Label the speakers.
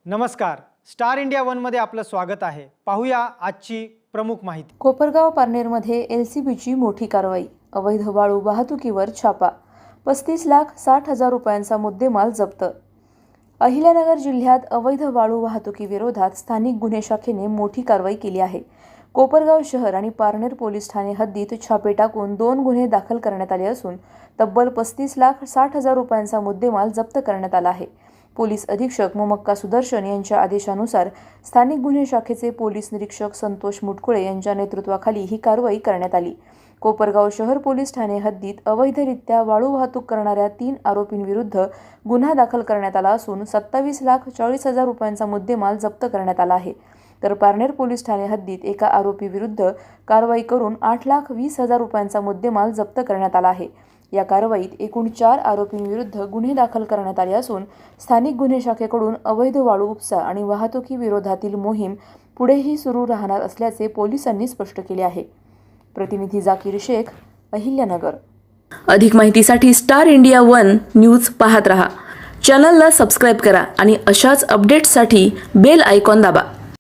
Speaker 1: नमस्कार, star India वनमध्ये आपलं स्वागत आहे। पाहूया आजची प्रमुख माहिती।
Speaker 2: कोपरगाव पारनेरमध्ये एलसीबीची मोठी कारवाई। अवैध वाळू वाहतुकीवर छापा। 35,60,000 रुपयांचा मुद्देमाल जप्त। अहिल्यानगर जिल्ह्यात अवैध वाळू वाहतुकीविरोधात स्थानिक गुन्हे शाखेने मोठी कारवाई केली आहे। कोपरगाव शहर आणि पारनेर पोलीस ठाणे हद्दीत छापे टाकून 2 गुन्हे दाखल करण्यात आले असून तब्बल 35,60,000 रुपयांचा मुद्देमाल जप्त करण्यात आला आहे। पोलीस अधीक्षक मोमक्का सुदर्शन यांच्या आदेशानुसार स्थानिक गुन्हे शाखेचे पोलीस निरीक्षक संतोष मुटकुळे यांच्या नेतृत्वाखाली ही कारवाई करण्यात आली। कोपरगाव शहर पोलीस ठाणे हद्दीत अवैधरित्या वाळू वाहतूक करणाऱ्या 3 आरोपींविरुद्ध गुन्हा दाखल करण्यात आला असून 27,40,000 रुपयांचा मुद्देमाल जप्त करण्यात आला आहे। तर पारनेर पोलीस ठाणे हद्दीत एका आरोपीविरुद्ध कारवाई करून 8,20,000 रुपयांचा मुद्देमाल जप्त करण्यात आला आहे। या कारवाईत एकूण 4 आरोपींविरुद्ध गुन्हे दाखल करण्यात आले असून स्थानिक गुन्हे शाखेकडून अवैध वाळू उपसा आणि वाहतुकी विरोधातील मोहीम पुढेही सुरू राहणार असल्याचे पोलिसांनी स्पष्ट केले आहे। प्रतिनिधी जाकीर शेख, अहिल्यानगर।
Speaker 3: अधिक माहितीसाठी स्टार इंडिया वन न्यूज पाहत रहा। चॅनलला सबस्क्राइब करा आणि अशाच अपडेट्ससाठी बेल आयकॉन दाबा।